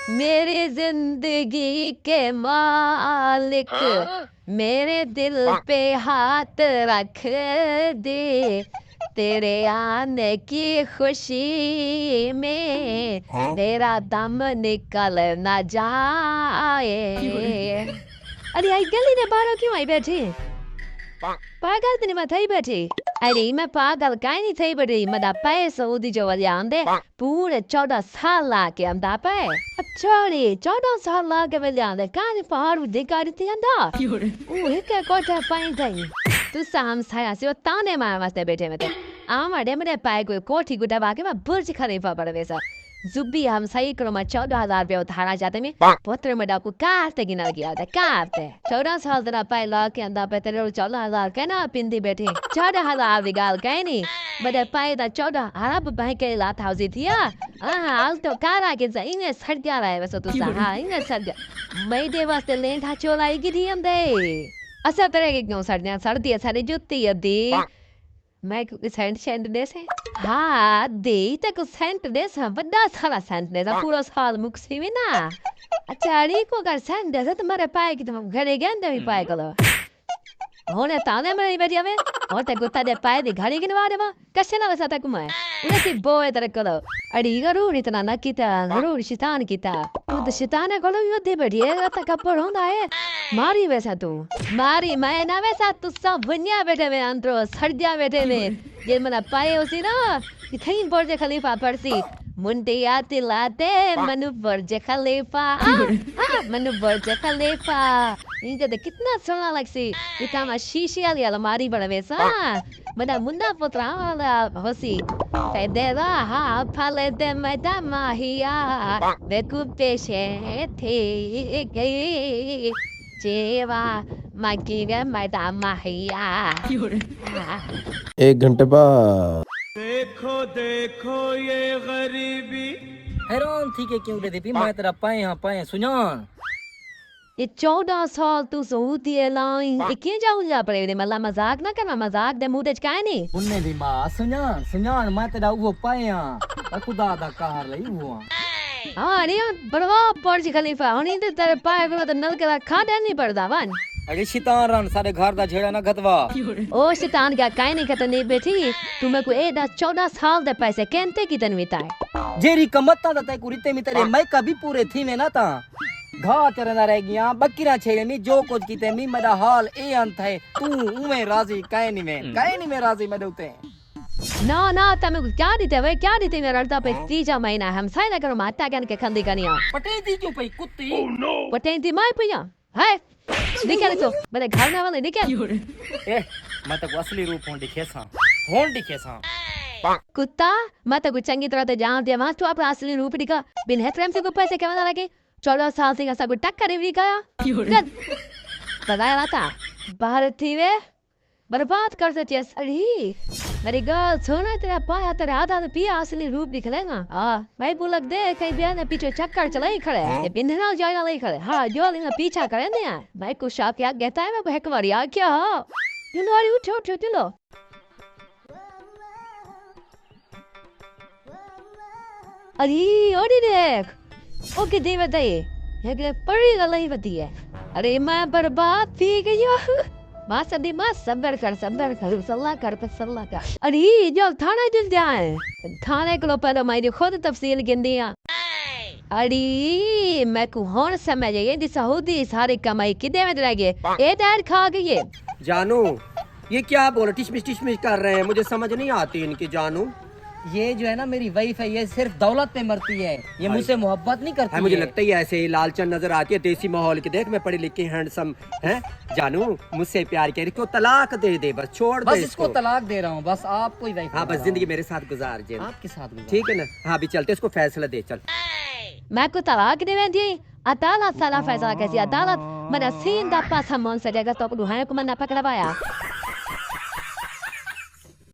मेरी जिंदगी के मालिक मेरे दिल पे हाथ रख दे तेरे आने की खुशी में मेरा दम निकल ना जाए। अरे आई गली ने बाहर क्यों आई बैठी पागल तेने मैं थई बैठी अरे मैं पागल काहे नहीं थई बैठी मदा पे सऊदी जो वलियांदे पूरे 14 साल लाके अंदा पे अच्छा रे 14 साल लाके वलियांदे काहे पहाड़ दिखारी थी अंदा ओ एक कोटा पाइन थई तू साम साया से ताने मार वास्ते बैठे मते आमारे मेरे पाए कोई कोठी गुडा वाके मैं बुर्ज खलीफा पर वैसा जुब्बी हम सही करो मैं 14,000 रुपया उधारा जाते में पुत्र में डाकू काटते गिना गया था काटते 14 साल तेरा पहला के अंदर पे तेरे 14,000 कहना पिंदी बैठे 14,000 निकाल कहीं नहीं बड़े पाए था 14 अरब बैंक के लात हाउसी थी हाल तो कारा के जा इन्हें सड़ गया रहा है वैसे तो सहा इन्हें सड़ गया मैं दे वास्ते लेंटा चोलाई की थी अंदे अच्छा तरह के क्यों सड़ दिया सारी जुत्ती अदी मैं सेंट दे से हाँ दे तक सेंट दे सा बड़ा सारा सेंट दे सा पूरा साल मुक्सी में ना अच्छा अरे को कर सेंट दे सा तुम्हारे पाए की तुम घरे गए भी पाए करो होने ताने में नहीं बैठी हमें और ते गुत्ता दे पाए दी घड़ी के नवारे मां कैसे ना वैसा तक मैं उन्हें सी बोए तरह करो अरे गरू इतना ना किता गरू शैतान किता वो तो शैतान है कलो यो दे बैठी है तक कपड़ होता है मारी वैसा तू मारी मैं ना वैसा तू सब बुनिया बैठे में अंतरो सर्दिया बैठे में ये मना पाए उसी ना इतनी बुर्ज खलीफा परसी मुंडे आते लाते मनु बुर्ज खलीफा मनु बुर्ज खलीफा इनका तो कितना सोना लगसी इतना शीशी वाली अलमारी बड़ा वैसा मना मुंडा पुत्रा वाला होसी फेदेरा हा फले दे मैदा माहिया बेकु पेशे थे गई जेवा माकीगा मैदा माहिया 1 घंटे बाद देखो देखो ये गरीबी हैरान थी के क्यों दे मैं तेरा पाए सुजान ये 14 साल तू सऊदी लाइन ये क्यों जाऊं जा पड़े मतलब मजाक ना करना मजाक दे मुंह ते काहे नहीं उन्ने भी मां सुजान मैं तेरा वो पाया खुदा दा कहर लई वो हाँ नहीं बड़वा बुर्ज खलीफा होनी तो तेरे पाए पे मतलब नल के खादा नहीं पड़दा वन अरे शैतान रन सारे घर दा झेड़ा ना गतवा ओ शैतान का काहे नहीं खत नहीं बैठी तुम्हें को ए 14 साल दे पैसे केंते की तनवीता है जेरी कमत्ता दा तय कुरीते में तेरे मैं कभी पूरे थी में ना ता घा चरना रह गया बकरा छेड़े में जो कुछ कीते में मेरा हाल ए अंत है तू उमे राजी काहे नहीं में राजी मैं दोते ना तमें क्या देते वे क्या देते मेरा रड़ता पे 3 महीना हम साइन करो माता के खंदी कनिया पटे दी क्यों पई कुत्ती पटे दी माय पिया है निकल तो मेरे घर ना वाले निकल ए मैं तो असली रूप हों दिखे सा कुत्ता मैं तो कुछ चंगी तरह से जान दिया वहां तो आप असली रूप दिखा बिन हेतरम से को पैसे कमाने लगे 14 साल से सब टक्कर भी गया बताया था बाहर थी वे बर्बाद कर सकती है अरे मेरी गर्ल सोना तेरा पाया तेरा आधा तो पिया असली रूप दिखलेगा मैं बुलक दे कहीं बिया ने पीछे चक्कर चले ही खड़े ये बिंदना जाएगा ले खड़े हाँ जो लेना पीछा करे नहीं है मैं कुछ आप क्या कहता है मैं एक बार यार क्या यू नो अरे उठो चलो अरे देख ओके दे बताइए ये पड़ी गई बती है अरे मैं बर्बाद थी गई माँ सदी माँ सब्र कर सल्ला कर अरे जो थाना जिस जाए थाने को पहले मैं खुद तफसील गिन दिया अरे मैं को होन समझ ये दी सऊदी सारी कमाई किदे में लगे ए डैड खा गई जानू ये क्या बोल टिशमिश कर रहे हैं मुझे समझ नहीं आती इनकी जानू ये जो है ना मेरी वाइफ है ये सिर्फ दौलत पे मरती है ये मुझसे मोहब्बत नहीं करती है मुझे लगता ही ऐसे ही लालचन नजर आती है देसी माहौल की देख मैं पढ़ी लिखी हैंडसम है जानू मुझसे प्यार कह रही क्यों तलाक दे बस छोड़ बस दे इसको तलाक दे रहा हूँ बस आपको ही वाइफ हाँ बस जिंदगी मेरे साथ गुजार जे आपके साथ ठीक है ना हाँ अभी चलते इसको फैसला दे चल मैं को तलाक दे दी अदालत साला फैसला कैसी अदालत मैंने सीन दा पास हम से जगह तो को मना पकड़वाया